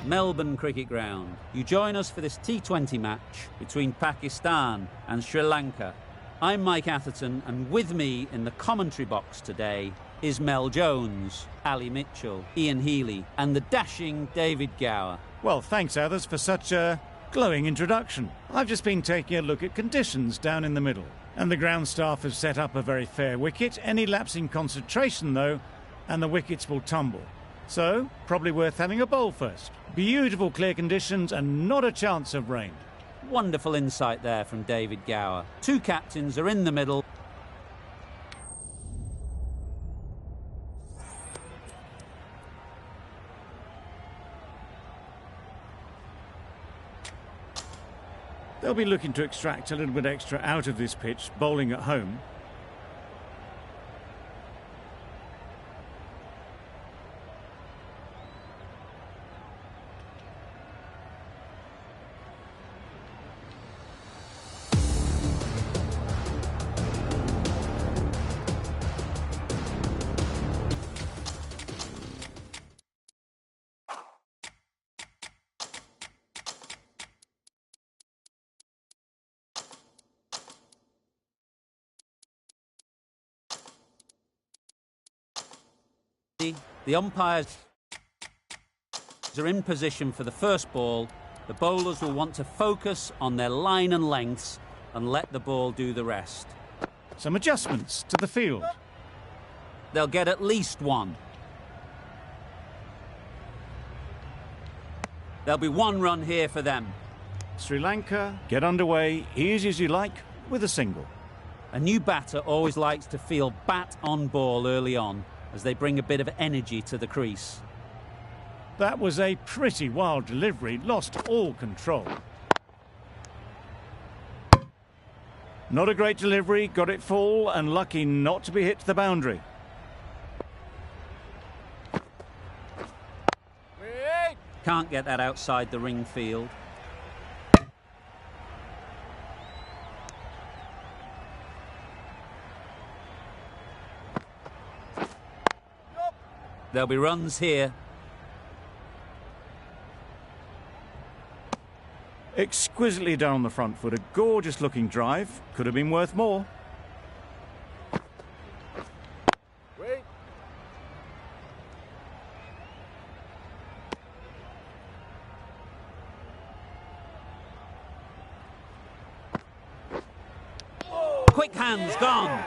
Melbourne Cricket Ground. You join us for this T20 match between Pakistan and Sri Lanka. I'm Mike Atherton, and with me in the commentary box today is Mel Jones, Ali Mitchell, Ian Healy, and the dashing David Gower. Well, thanks, Athers, for such a glowing introduction. I've just been taking a look at conditions down in the middle, and the ground staff have set up a very fair wicket. Any lapse in concentration, though, and the wickets will tumble. So, probably worth having a bowl first. Beautiful clear conditions and not a chance of rain. Wonderful insight there from David Gower. Two captains are in the middle. They'll be looking to extract a little bit extra out of this pitch, bowling at home. The umpires are in position for the first ball. The bowlers will want to focus on their line and lengths and let the ball do the rest. Some adjustments to the field. They'll get at least one. There'll be one run here for them. Sri Lanka get underway, easy as you like, with a single. A new batter always likes to feel bat on ball early on, as they bring a bit of energy to the crease. That was a pretty wild delivery, lost all control. Not a great delivery, got it full and lucky not to be hit to the boundary. Can't get that outside the ring field. There'll be runs here. Exquisitely done on the front foot, a gorgeous looking drive. Could have been worth more. Wait. Quick hands gone.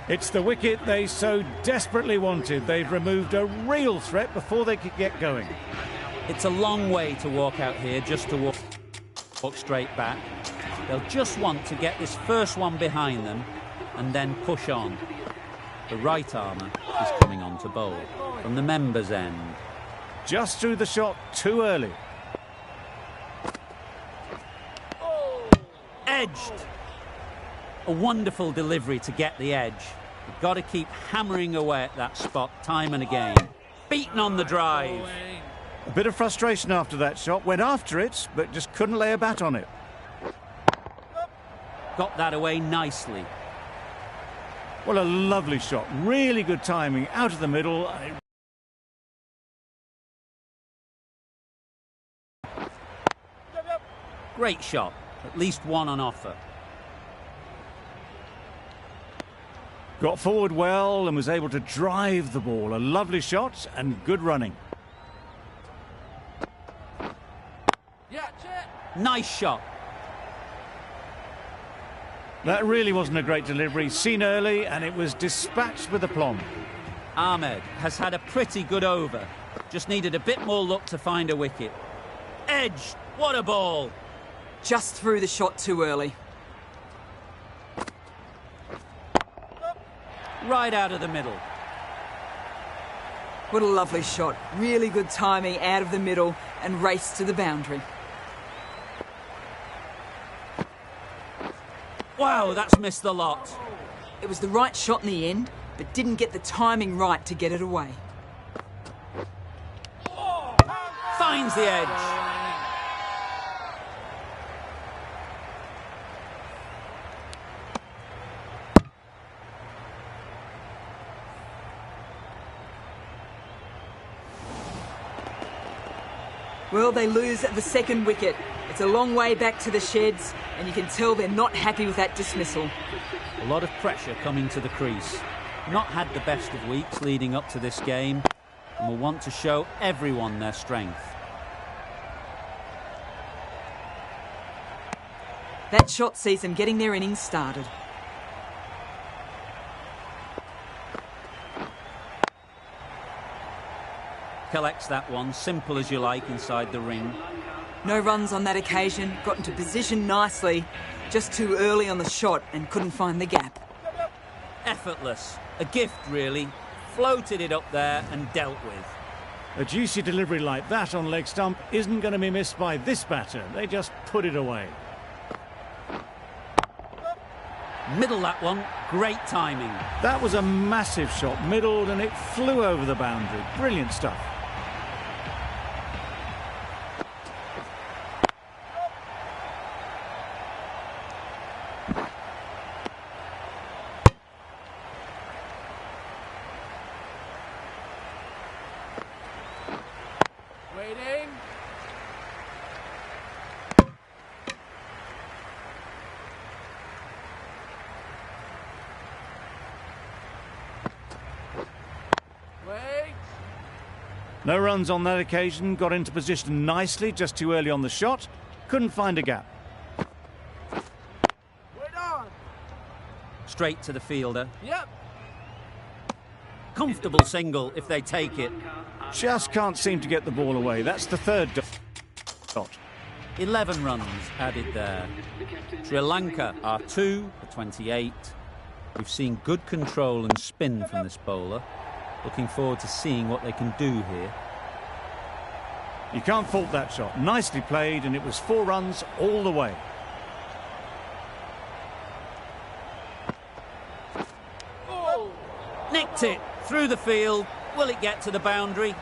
It's the wicket they so desperately wanted. They've removed a real threat before they could get going. It's a long way to walk out here just to walk straight back. They'll just want to get this first one behind them and then push on. The right armour is coming on to bowl from the members' end. Just threw the shot too early. Edged. A wonderful delivery to get the edge. You've got to keep hammering away at that spot time and again. Beaten on the drive. A bit of frustration after that shot. Went after it, but just couldn't lay a bat on it. Got that away nicely. Well, a lovely shot. Really good timing. Out of the middle. Great shot. At least one on offer. Got forward well and was able to drive the ball. A lovely shot and good running. Nice shot. That really wasn't a great delivery. Seen early and it was dispatched with aplomb. Ahmed has had a pretty good over. Just needed a bit more luck to find a wicket. Edge. What a ball. Just threw the shot too early. right out of the middle. What a lovely shot. Really good timing out of the middle and race to the boundary. Wow, that's missed the lot. It was the right shot in the end, but didn't get the timing right to get it away. Finds the edge. Well, they lose at the second wicket. It's a long way back to the sheds, and you can tell they're not happy with that dismissal. A lot of pressure coming to the crease. Not had the best of weeks leading up to this game, and will want to show everyone their strength. That shot sees them getting their innings started. Collects that one, simple as you like, inside the ring. No runs on that occasion, got into position nicely, just too early on the shot and couldn't find the gap. Effortless. A gift, really. Floated it up there and dealt with. A juicy delivery like that on leg stump isn't going to be missed by this batter. They just put it away. Middle that one. Great timing. That was a massive shot, middled, and it flew over the boundary. Brilliant stuff. Waiting. Wait. No runs on that occasion, got into position nicely, just too early on the shot. Couldn't find a gap. Wait on. Straight to the fielder. Yep. Comfortable single if they take it. Just can't seem to get the ball away. That's the third dot. 11 runs added there. Sri Lanka are 2 for 28. We've seen good control and spin from this bowler. Looking forward to seeing what they can do here. You can't fault that shot. Nicely played, and it was 4 runs all the way. Oh. Nicked it through the field. Will it get to the boundary?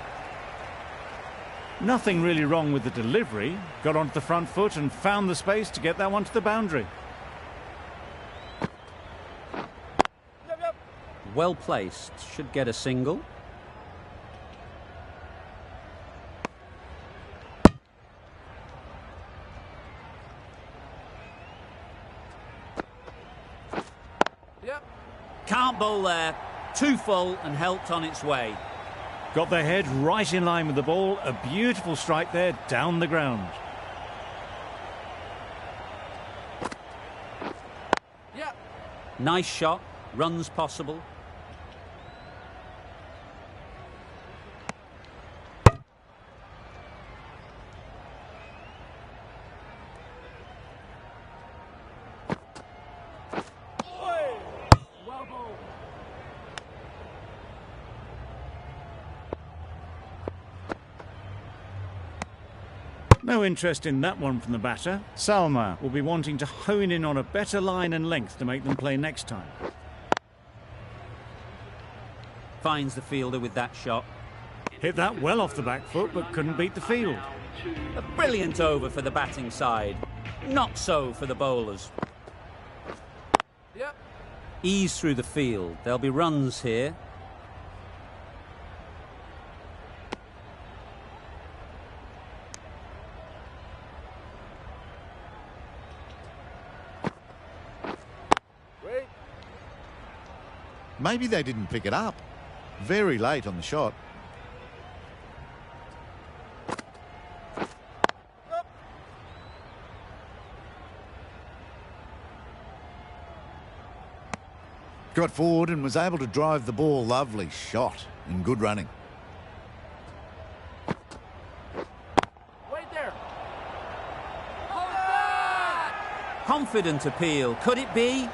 Nothing really wrong with the delivery. Got onto the front foot and found the space to get that one to the boundary. Yep. Well placed. Should get a single. Yep. Can't bowl there. Too full and helped on its way. Got their head right in line with the ball. A beautiful strike there down the ground. Yep. Nice shot. Runs possible. Well bowled. No interest in that one from the batter. Salma will be wanting to hone in on a better line and length to make them play next time. Finds the fielder with that shot. Hit that well off the back foot, but couldn't beat the field. A brilliant over for the batting side. Not so for the bowlers. Yep. Ease through the field. There'll be runs here. Wait. Maybe they didn't pick it up. Very late on the shot. Got forward and was able to drive the ball. Lovely shot and good running. Wait there. Confident appeal. Could it be?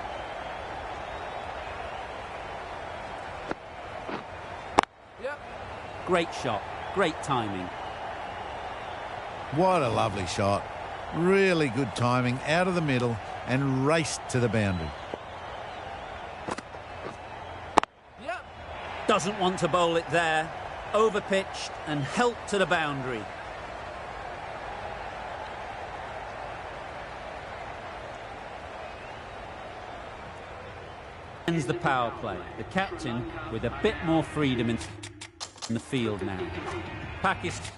Yep. Great shot, great timing. What a lovely shot. Really good timing, out of the middle and raced to the boundary. Yep. Doesn't want to bowl it there. Overpitched and helped to the boundary. Ends the power play. The captain with a bit more freedom in the field now. Pakistan.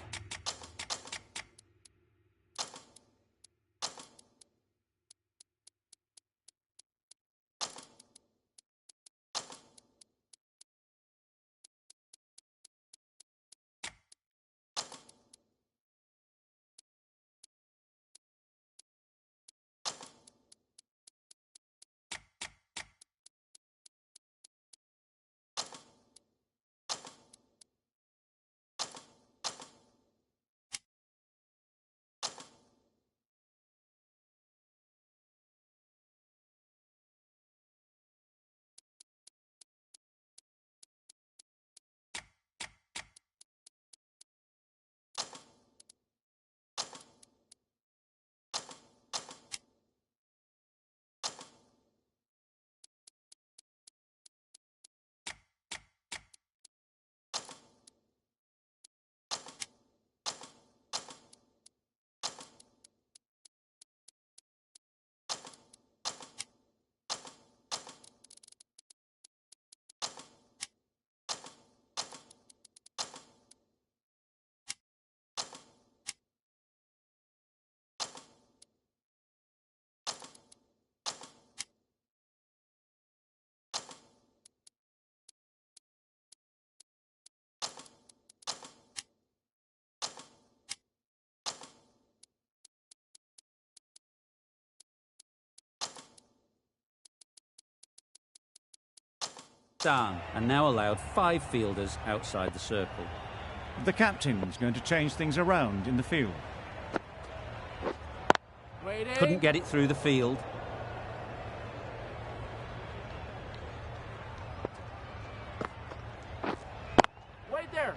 Down and now allowed 5 fielders outside the circle. The captain's going to change things around in the field. Waiting. Couldn't get it through the field. Wait there.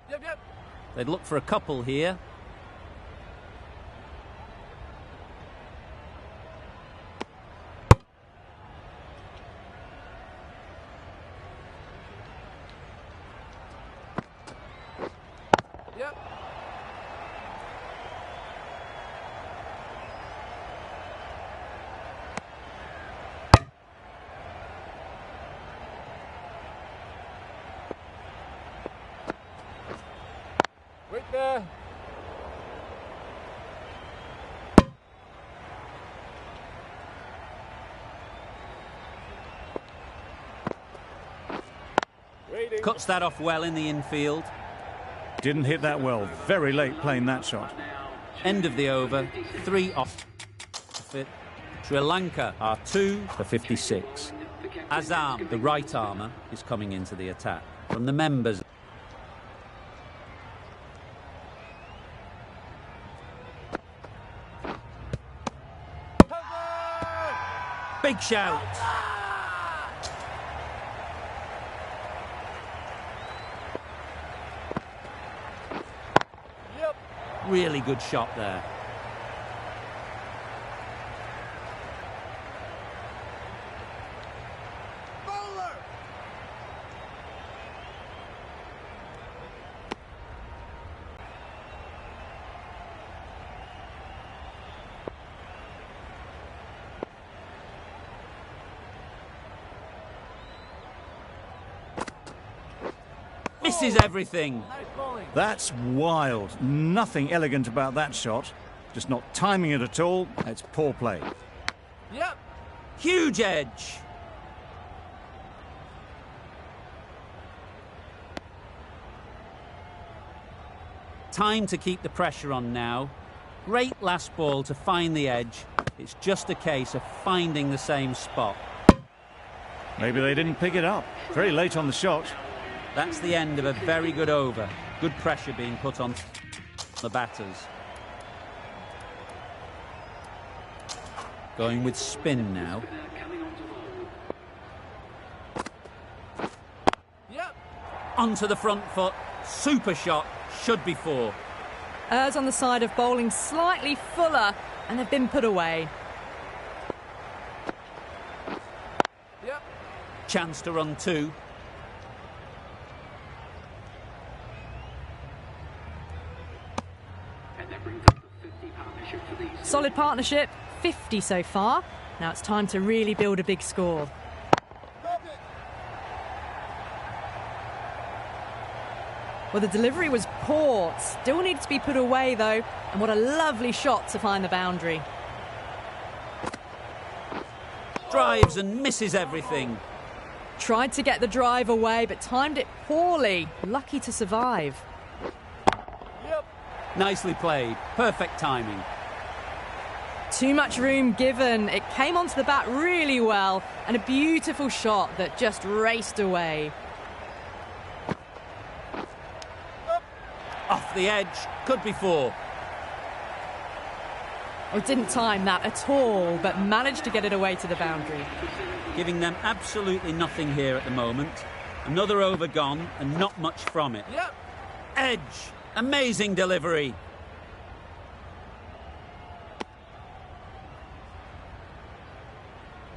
Yep. They'd look for a couple here. Yep. Wait there. Waiting. Cuts that off well in the infield. Didn't hit that well. Very late playing that shot. End of the over. 3 off it. Sri Lanka are 2 for 56. Azam, the right armour, is coming into the attack. From the members. Big shout. Yep. Really good shot there. Bowler. Misses everything. Nice bowling. That's wild. Nothing elegant about that shot. Just not timing it at all. It's poor play. Yep. Huge edge. Time to keep the pressure on now. Great last ball to find the edge. It's just a case of finding the same spot. Maybe they didn't pick it up. Very late on the shot. That's the end of a very good over. Good pressure being put on the batters. Going with spin now. Yep. Onto the front foot. Super shot. Should be 4. Errs on the side of bowling slightly fuller, and they've been put away. Yep. Chance to run 2. Solid partnership, 50 so far. Now it's time to really build a big score. Well, the delivery was poor. Still needs to be put away, though. And what a lovely shot to find the boundary. Drives and misses everything. Tried to get the drive away, but timed it poorly. Lucky to survive. Yep. Nicely played. Perfect timing. Too much room given. It came onto the bat really well, and a beautiful shot that just raced away. Off the edge. Could be 4. Oh, didn't time that at all, but managed to get it away to the boundary. Giving them absolutely nothing here at the moment. Another over gone and not much from it. Yep. Edge. Amazing delivery.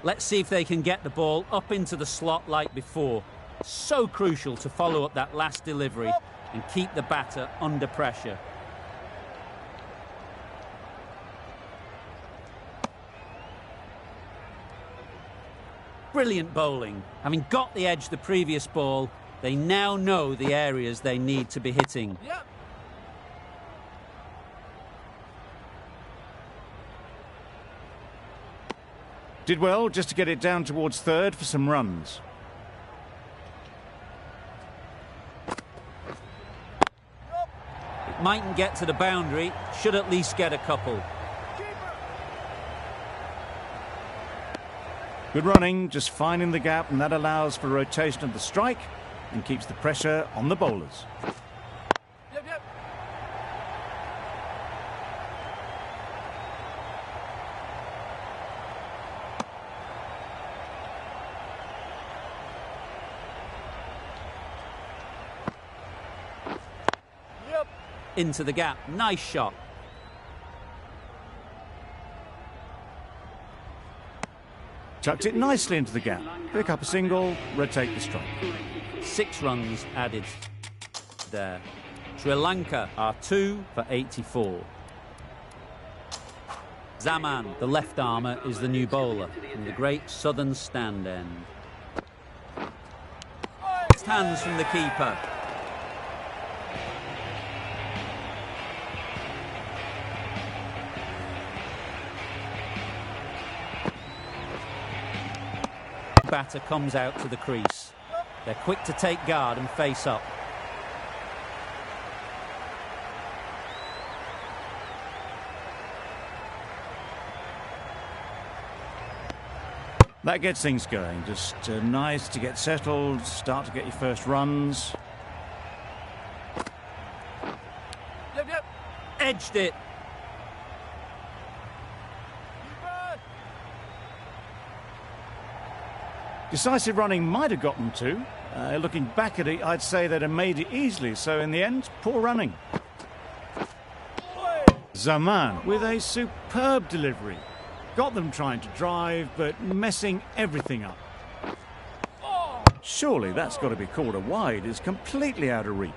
Let's see if they can get the ball up into the slot like before. So crucial to follow up that last delivery and keep the batter under pressure. Brilliant bowling. Having got the edge the previous ball, they now know the areas they need to be hitting. Yep. Did well just to get it down towards third for some runs. It mightn't get to the boundary, should at least get a couple. Good running, just finding the gap, and that allows for rotation of the strike and keeps the pressure on the bowlers. Yep, yep. Yep. Into the gap, nice shot. Chucked it nicely into the gap. Pick up a single, rotate the strike. 6 runs added there. Sri Lanka are 2 for 84. Zaman, the left armour, is the new bowler in the great southern stand end. Hands from the keeper. Batter comes out to the crease. They're quick to take guard and face up. That gets things going. Just nice to get settled, start to get your first runs. Yep, yep. Edged it. Keeper. Decisive running might have gotten to. Looking back at it, I'd say they'd have made it easily. So in the end, poor running. Zaman with a superb delivery. Got them trying to drive, but messing everything up. Surely that's got to be called a wide. It's completely out of reach.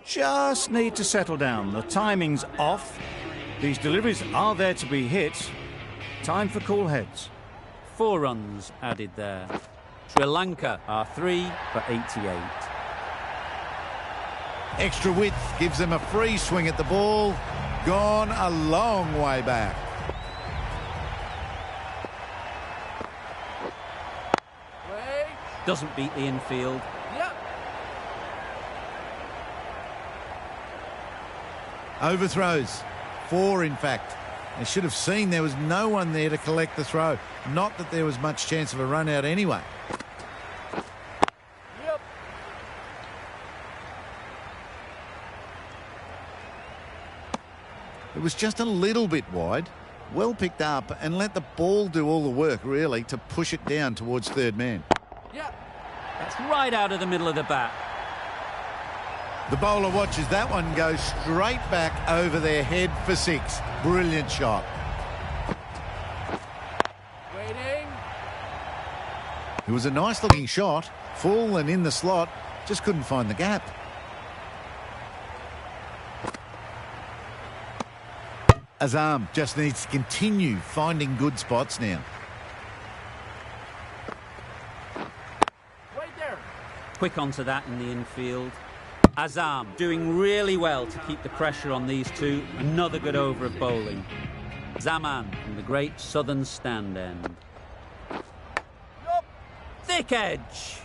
Just need to settle down. The timing's off. These deliveries are there to be hit. Time for cool heads. 4 runs added there. Sri Lanka are 3 for 88. Extra width gives them a free swing at the ball. Gone a long way back. Wait. Doesn't beat the infield. Yep. Overthrows. 4, in fact. They should have seen there was no one there to collect the throw. Not that there was much chance of a run out anyway. Yep. It was just a little bit wide. Well picked up and let the ball do all the work, really, to push it down towards third man. Yep. That's right out of the middle of the bat. The bowler watches that one go straight back over their head for 6. Brilliant shot. Waiting. It was a nice looking shot, full and in the slot, just couldn't find the gap. Azam just needs to continue finding good spots now. Wait there. Quick onto that in the infield. Azam doing really well to keep the pressure on these two. Another good over of bowling. Zaman from the great southern stand end. Yup. Thick edge.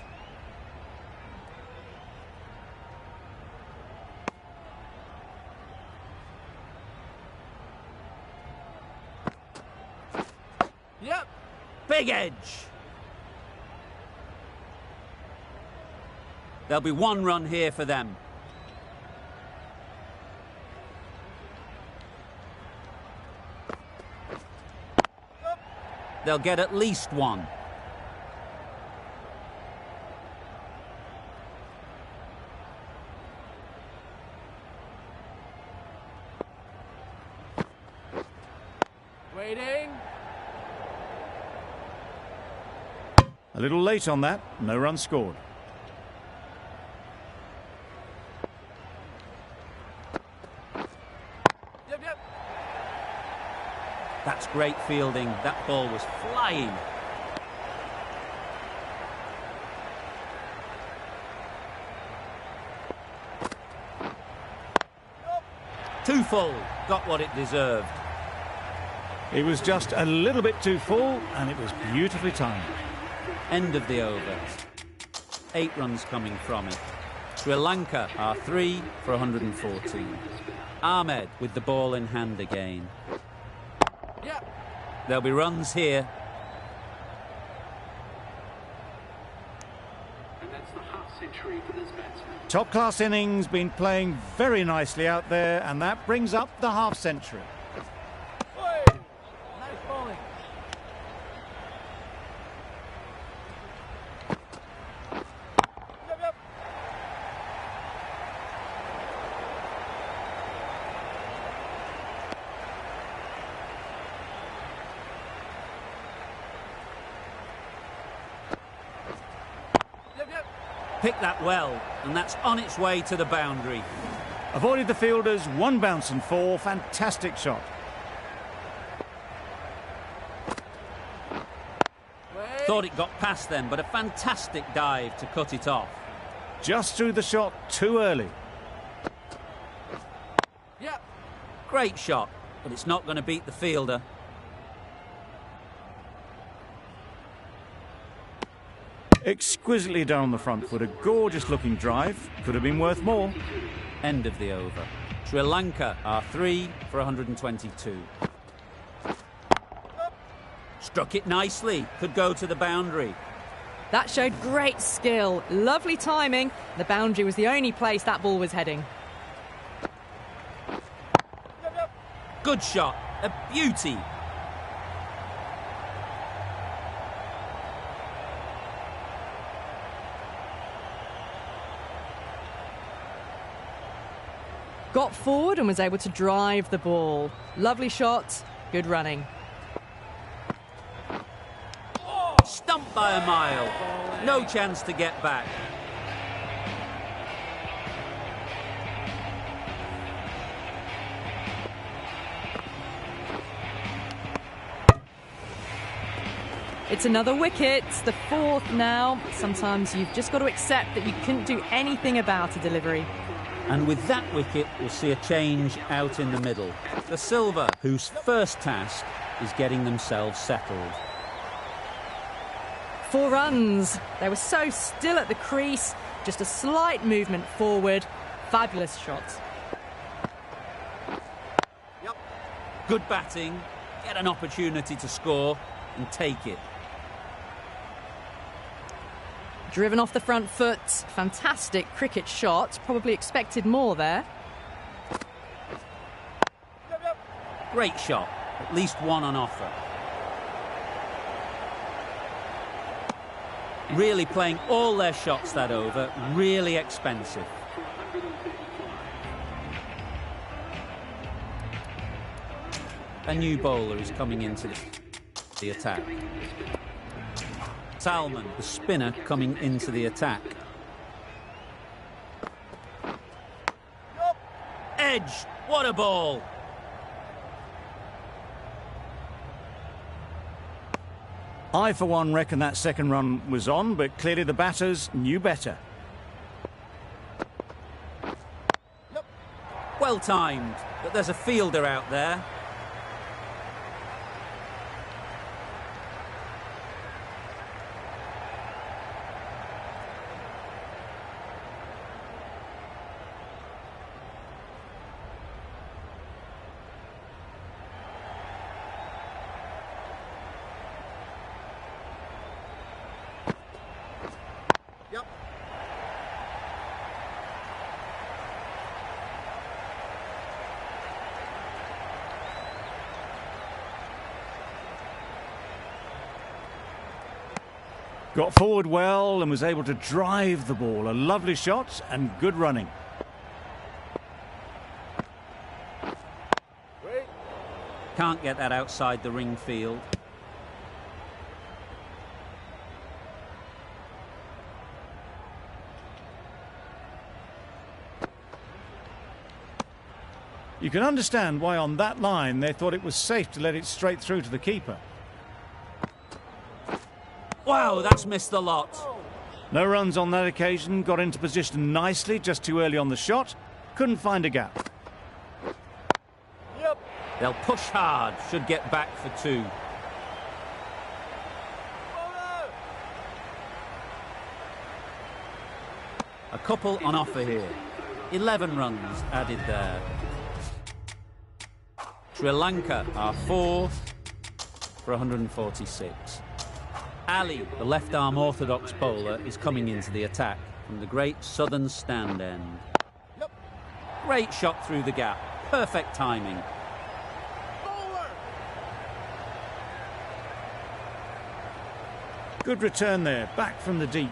Yep. Big edge. There'll be 1 run here for them. They'll get at least 1. Waiting. A little late on that. No run scored. Yep, yep. That's great fielding. That ball was flying. Too full. Got what it deserved. It was just a little bit too full, and it was beautifully timed. End of the over. 8 runs coming from it. Sri Lanka are 3 for 114. Ahmed with the ball in hand again. Yep. There'll be runs here. And that's the half century for this batsman. Top class innings, been playing very nicely out there, and that brings up the half century. Oi. Nice bowling. Yep, yep. Yep, yep. Picked that well, and that's on its way to the boundary. Avoided the fielders, 1 bounce and 4. Fantastic shot. Wait. Thought it got past them, but a fantastic dive to cut it off. Just threw the shot too early. Yep. Great shot, but it's not going to beat the fielder. Exquisitely done on the front foot. A gorgeous looking drive. Could have been worth more. End of the over. Sri Lanka are 3 for 122. Struck it nicely. Could go to the boundary. That showed great skill, lovely timing. The boundary was the only place that ball was heading. Yep, yep. Good shot. A beauty. Got forward and was able to drive the ball. Lovely shot, good running. Stumped by a mile. No chance to get back. It's another wicket, the 4th now. Sometimes you've just got to accept that you couldn't do anything about a delivery. And with that wicket, we'll see a change out in the middle. The Silver, whose first task is getting themselves settled. 4 runs. They were so still at the crease. Just a slight movement forward. Fabulous shot. Yep. Good batting. Get an opportunity to score and take it. Driven off the front foot. Fantastic cricket shot. Probably expected more there. Yep, yep. Great shot, at least one on offer. Really playing all their shots that over, really expensive. A new bowler is coming into the attack. Salman, the spinner, coming into the attack. Edge, what a ball! I, for one, reckon that second run was on, but clearly the batters knew better. Well timed, but there's a fielder out there. Got forward well and was able to drive the ball. A lovely shot and good running. Can't get that outside the ring field. You can understand why on that line they thought it was safe to let it straight through to the keeper. Wow, that's missed the lot. No runs on that occasion, got into position nicely, just too early on the shot. Couldn't find a gap. They'll push hard, should get back for two. A couple on offer here. 11 runs added there. Sri Lanka are 4 for 146. Ali, the left-arm orthodox bowler, is coming into the attack from the great southern stand end. Great shot through the gap. Perfect timing. Good return there, back from the deep.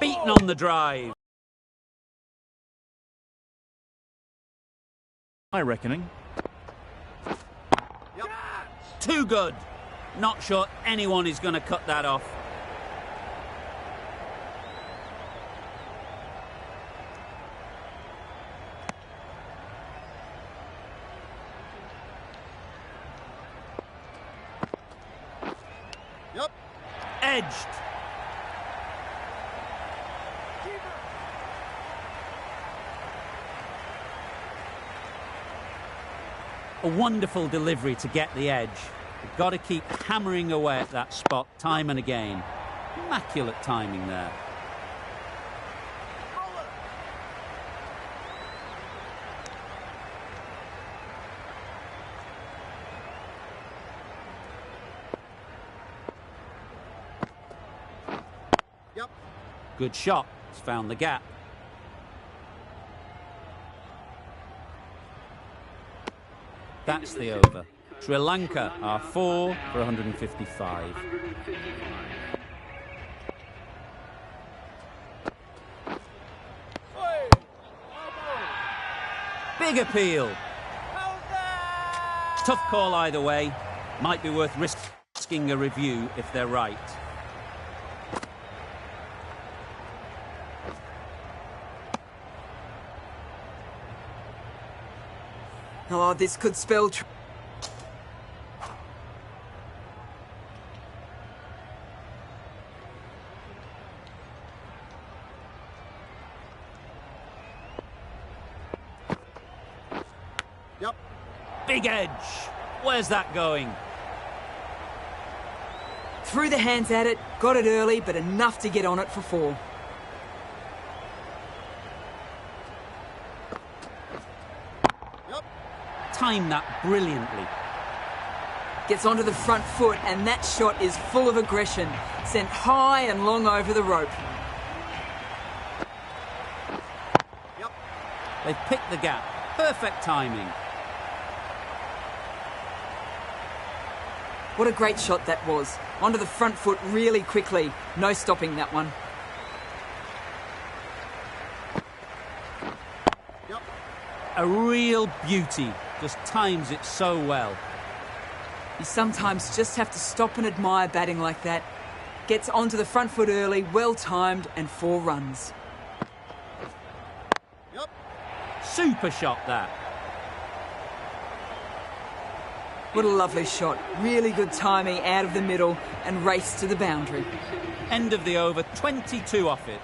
Beaten on the drive. My reckoning. Too good. Not sure anyone is going to cut that off. Edged. A wonderful delivery to get the edge. You've got to keep hammering away at that spot time and again. Immaculate timing there. Good shot. It's found the gap. That's the over. Sri Lanka are 4 for 155. Big appeal. Tough call either way. Might be worth risking a review if they're right. Oh, this could spell... Big edge. Where's that going? Threw the hands at it, got it early, but enough to get on it for 4. Timed that brilliantly. Gets onto the front foot, and that shot is full of aggression. Sent high and long over the rope. They've picked the gap. Perfect timing. What a great shot that was. Onto the front foot really quickly. No stopping that one. A real beauty. Just times it so well. You sometimes just have to stop and admire batting like that. Gets onto the front foot early, well timed, and 4 runs. Super shot that. What a lovely shot. Really good timing out of the middle and race to the boundary. End of the over, 22 off it.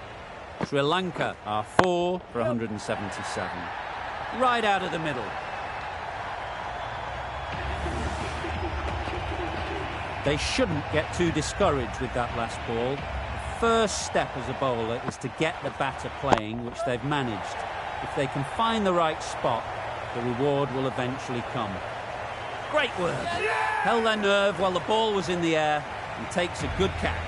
Sri Lanka are 4 for 177. Right out of the middle. They shouldn't get too discouraged with that last ball. The first step as a bowler is to get the batter playing, which they've managed. If they can find the right spot, the reward will eventually come. Great work. Held their nerve while the ball was in the air and takes a good catch.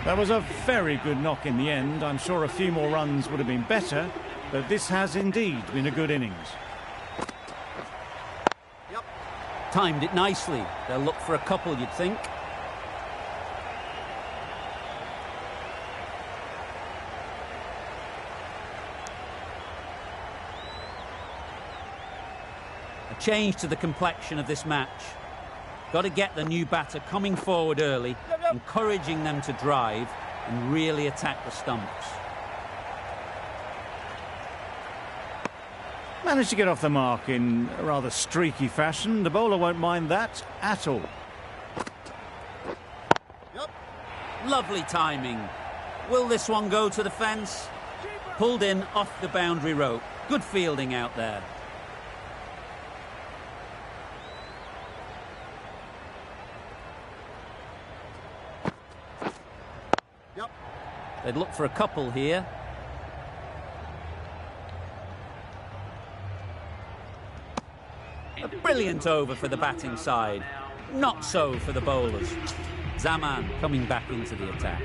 That was a very good knock in the end. I'm sure a few more runs would have been better, but this has indeed been a good innings. Timed it nicely. They'll look for a couple, you'd think. A change to the complexion of this match. Got to get the new batter coming forward early, encouraging them to drive and really attack the stumps. Managed to get off the mark in a rather streaky fashion. The bowler won't mind that at all. Lovely timing. Will this one go to the fence? Pulled in off the boundary rope. Good fielding out there. They'd look for a couple here. A brilliant over for the batting side. Not so for the bowlers. Zaman coming back into the attack.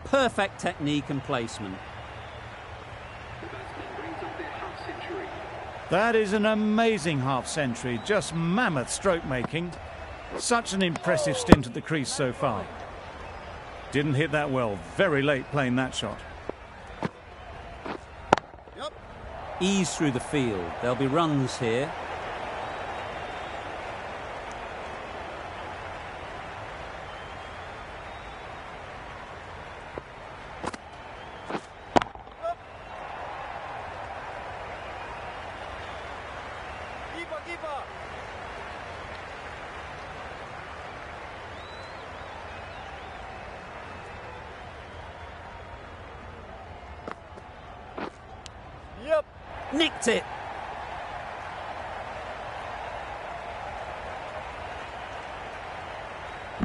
Perfect technique and placement. That is an amazing half-century. Just mammoth stroke making. Such an impressive stint at the crease so far. Didn't hit that well. Very late playing that shot. Ease through the field. There'll be runs here. Nicked it.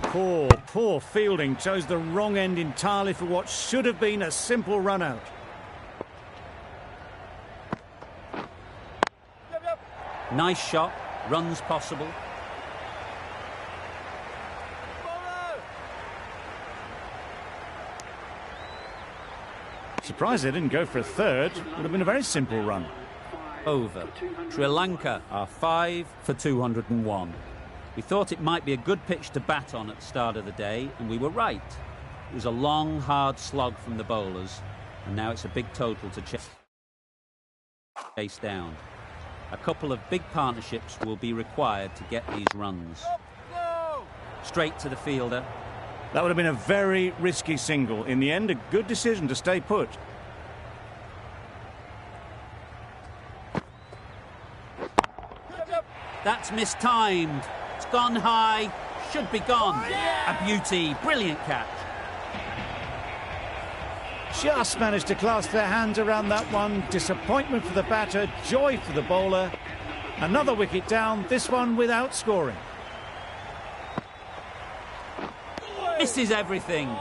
Poor fielding. Chose the wrong end entirely for what should have been a simple run out. Nice shot. Runs possible. Surprised they didn't go for a third. Would have been a very simple run. Over. Sri Lanka are 5 for 201. We thought it might be a good pitch to bat on at the start of the day, and we were right. It was a long, hard slog from the bowlers, and now it's a big total to chase down. A couple of big partnerships will be required to get these runs. Straight to the fielder. That would have been a very risky single. In the end, a good decision to stay put. That's mistimed. It's gone high. Should be gone. A beauty. Brilliant catch. Just managed to clasp their hands around that one. Disappointment for the batter, joy for the bowler. Another wicket down, this one without scoring. Misses everything.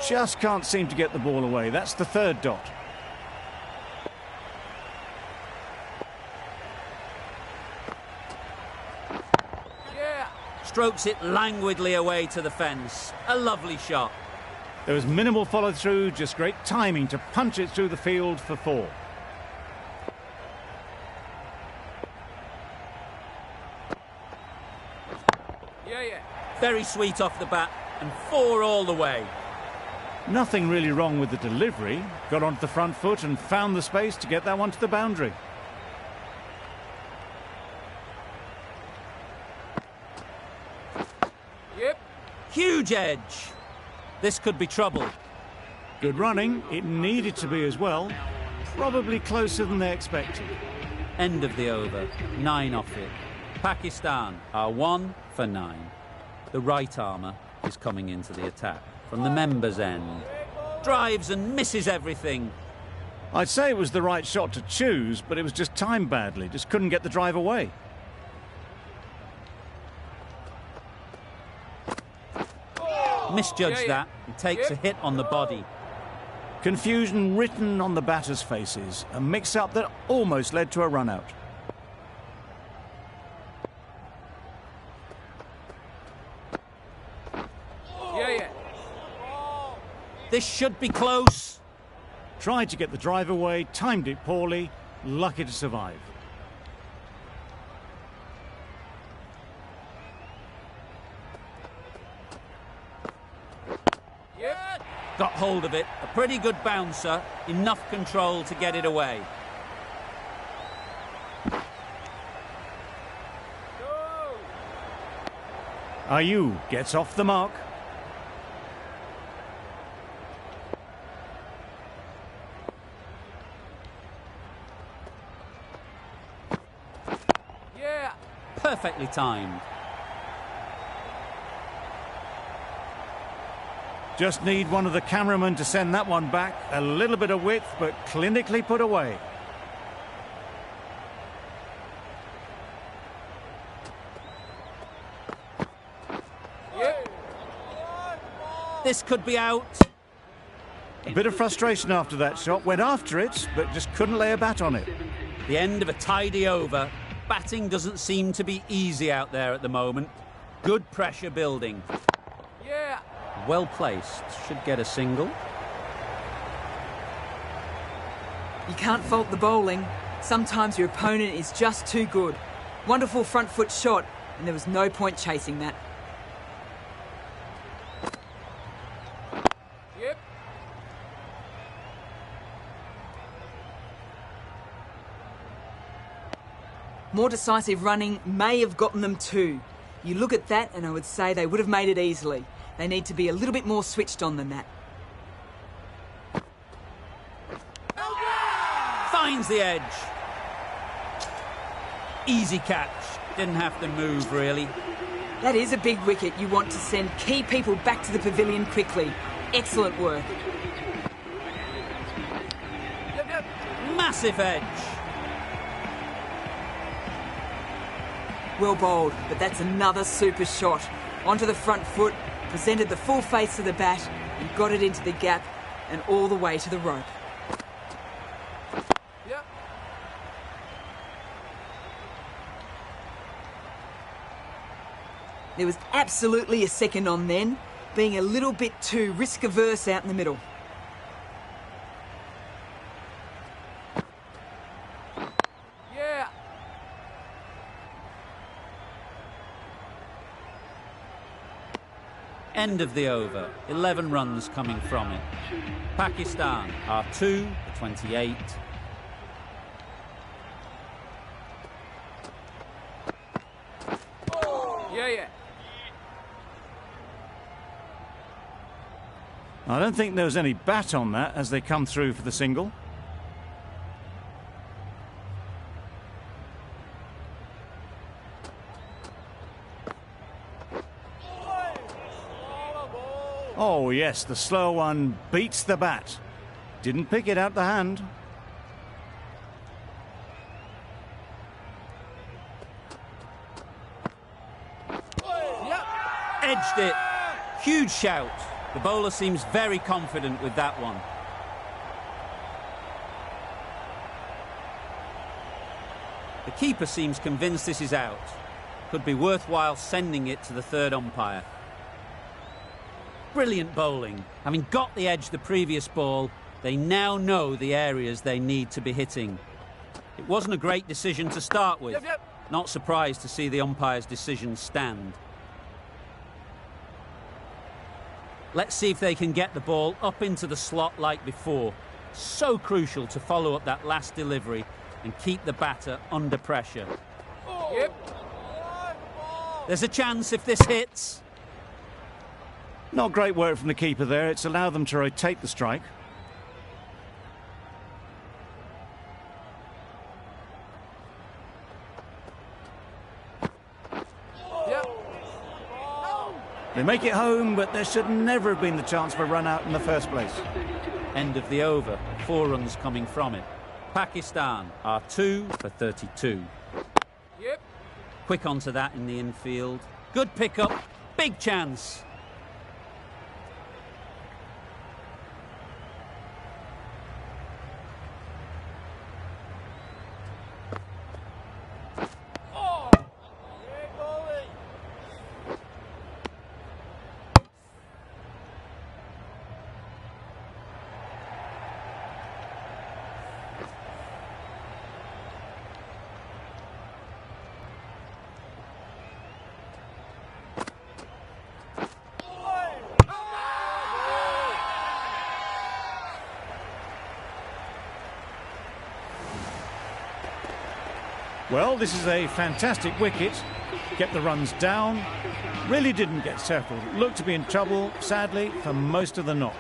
Just can't seem to get the ball away. That's the third dot. Yeah. Strokes it languidly away to the fence. A lovely shot. There was minimal follow-through, just great timing to punch it through the field for 4. Yeah, yeah. Very sweet off the bat, and 4 all the way. Nothing really wrong with the delivery. Got onto the front foot and found the space to get that one to the boundary. Yep. Huge edge. This could be trouble. Good running. It needed to be as well. Probably closer than they expected. End of the over. 9 off it. Pakistan are 1 for 9. The right armour is coming into the attack from the members' end. Drives and misses everything. I'd say it was the right shot to choose, but it was just timed badly. Just couldn't get the drive away. Misjudged that and takes a hit on the body. Confusion written on the batters' faces. A mix-up that almost led to a run-out. Yeah, yeah. This should be close. Tried to get the drive away, timed it poorly, lucky to survive. Yep. Got hold of it. A pretty good bouncer. Enough control to get it away. Go. Ayu gets off the mark. Yeah. Perfectly timed. Just need one of the cameramen to send that one back. A little bit of width, but clinically put away. Yep. This could be out. A bit of frustration after that shot. Went after it, but just couldn't lay a bat on it. The end of a tidy over. Batting doesn't seem to be easy out there at the moment. Good pressure building. Yeah. Well placed. Should get a single. You can't fault the bowling. Sometimes your opponent is just too good. Wonderful front foot shot, and there was no point chasing that. Yep. More decisive running may have gotten them 2. You look at that and I would say they would have made it easily. They need to be a little bit more switched on than that. Finds the edge. Easy catch. Didn't have to move, really. That is a big wicket. You want to send key people back to the pavilion quickly. Excellent work. Yep, yep. Massive edge. Well bowled, but that's another super shot. Onto the front foot, presented the full face of the bat, and got it into the gap and all the way to the rope. Yep. There was absolutely a second on then, being a little bit too risk-averse out in the middle. Yeah. End of the over. 11 runs coming from it. Pakistan are 2 for 28. Yeah, yeah. I don't think there was any bat on that as they come through for the single. Oh yes, the slow one beats the bat. Didn't pick it out the hand. Edged it. Huge shout. The bowler seems very confident with that one. The keeper seems convinced this is out. Could be worthwhile sending it to the third umpire. Brilliant bowling. Having got the edge the previous ball, they now know the areas they need to be hitting. It wasn't a great decision to start with. Not surprised to see the umpire's decision stand. Let's see if they can get the ball up into the slot like before. So crucial to follow up that last delivery and keep the batter under pressure. Yep. There's a chance if this hits. Not great work from the keeper there. It's allowed them to rotate the strike. Yep. They make it home, but there should never have been the chance for a run out in the first place. End of the over. 4 runs coming from it. Pakistan are 2 for 32. Yep. Quick onto that in the infield. Good pick-up. Big chance. Well, this is a fantastic wicket. Kept the runs down. Really didn't get settled. Looked to be in trouble, sadly, for most of the knock.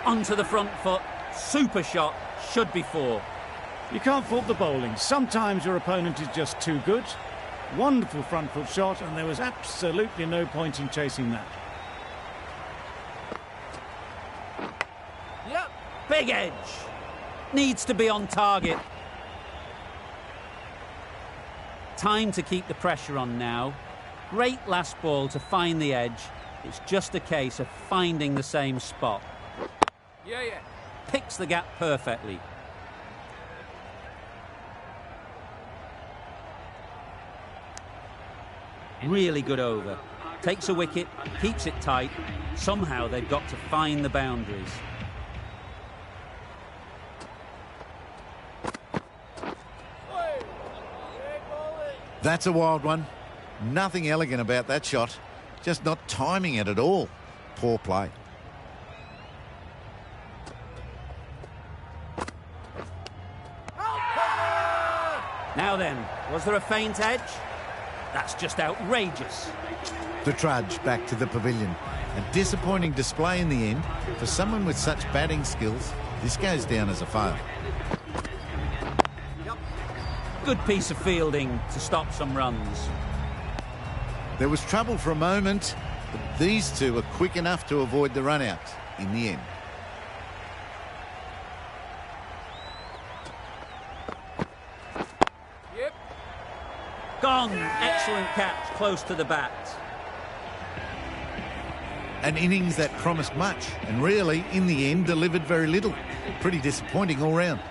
Onto the front foot. Super shot. Should be 4. You can't fault the bowling. Sometimes your opponent is just too good. Wonderful front foot shot, and there was absolutely no point in chasing that. Yep. Big edge. Needs to be on target. Time to keep the pressure on now. Great last ball to find the edge. It's just a case of finding the same spot. Yeah. Picks the gap perfectly. Really good over. Takes a wicket, keeps it tight. Somehow they've got to find the boundaries. That's a wild one. Nothing elegant about that shot. Just not timing it at all. Poor play. Now then, was there a feint edge? That's just outrageous. The trudge back to the pavilion. A disappointing display in the end. For someone with such batting skills, this goes down as a fail. Good piece of fielding to stop some runs. There was trouble for a moment, but these two were quick enough to avoid the run-out in the end. Yep. Gone. Excellent catch, close to the bat. An innings that promised much and really, in the end, delivered very little. Pretty disappointing all round.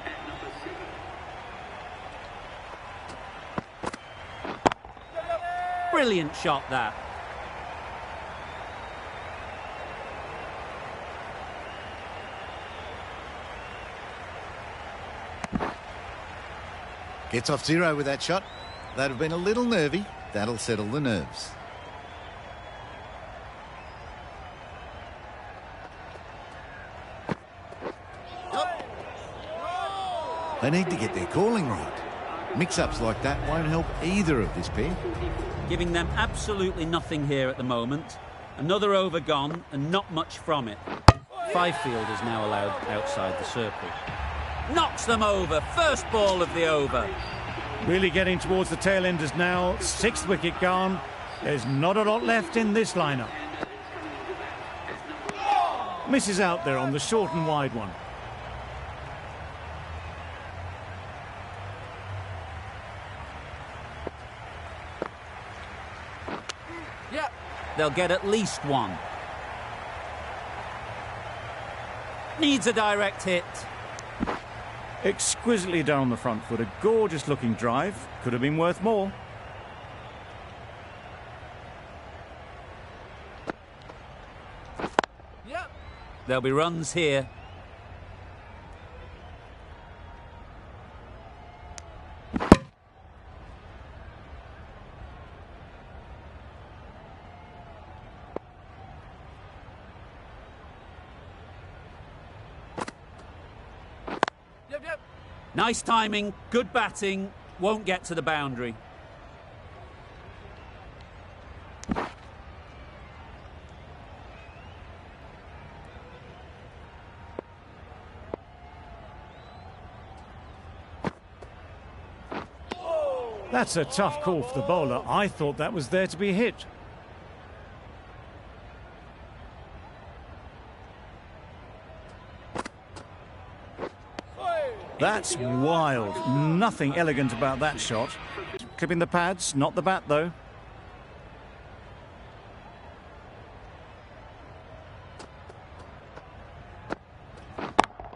Brilliant shot, that. Gets off 0 with that shot. They'd have been a little nervy. That'll settle the nerves. They need to get their calling right. Mix-ups like that won't help either of this pair. Giving them absolutely nothing here at the moment. Another over gone and not much from it. 5 fielders now allowed outside the circle. Knocks them over. First ball of the over. Really getting towards the tail enders now. 6th wicket gone. There's not a lot left in this lineup. Misses out there on the short and wide one. they'll get at least one. Needs a direct hit. Exquisitely done on the front foot. A gorgeous looking drive. Could have been worth more. Yep. There'll be runs here. Yep. Nice timing, good batting, won't get to the boundary. That's a tough call for the bowler. I thought that was there to be hit. That's wild. Nothing elegant about that shot. Clipping the pads, not the bat though.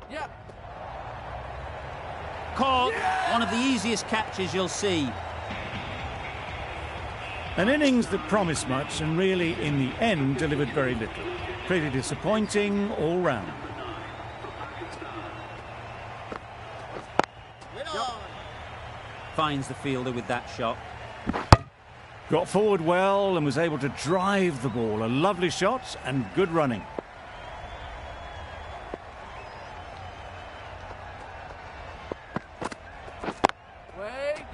Yep. Caught, one of the easiest catches you'll see. An innings that promised much and really, in the end, delivered very little. Pretty disappointing all round. Finds the fielder with that shot. Got forward well and was able to drive the ball. A lovely shot and good running.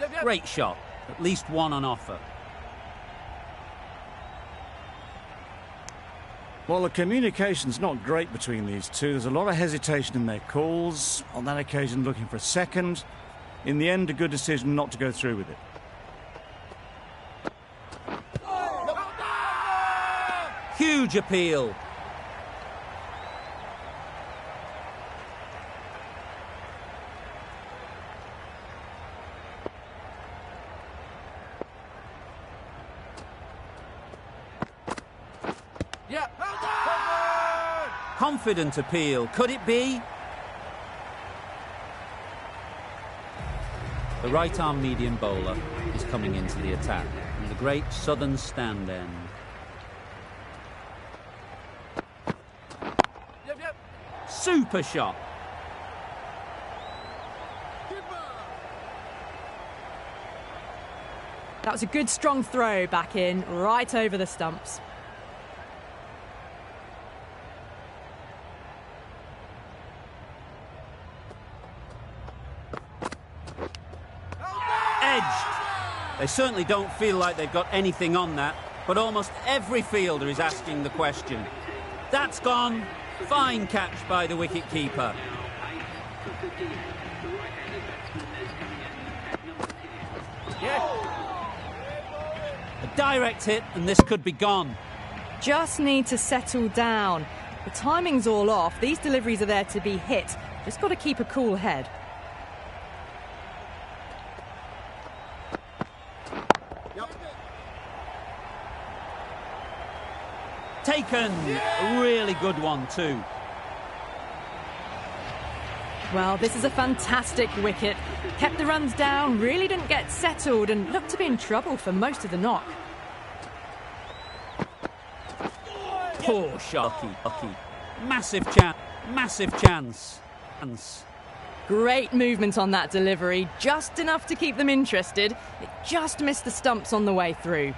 Yep. Great shot, at least one on offer. Well, the communication's not great between these two. There's a lot of hesitation in their calls. On that occasion, looking for a second. In the end, a good decision not to go through with it. Huge appeal. Yep. Confident appeal. Could it be? The right-arm medium bowler is coming into the attack from the great southern stand end. Yep. Super shot. That was a good strong throw back in, right over the stumps. Edged. They certainly don't feel like they've got anything on that, but almost every fielder is asking the question. That's gone. Fine catch by the wicket-keeper. A direct hit and this could be gone. Just need to settle down. The timing's all off. These deliveries are there to be hit. Just got to keep a cool head. Taken. A really good one too. Well, this is a fantastic wicket. Kept the runs down, really didn't get settled and looked to be in trouble for most of the knock. Poor shot. Lucky. Massive chance. Great movement on that delivery, just enough to keep them interested. It just missed the stumps on the way through.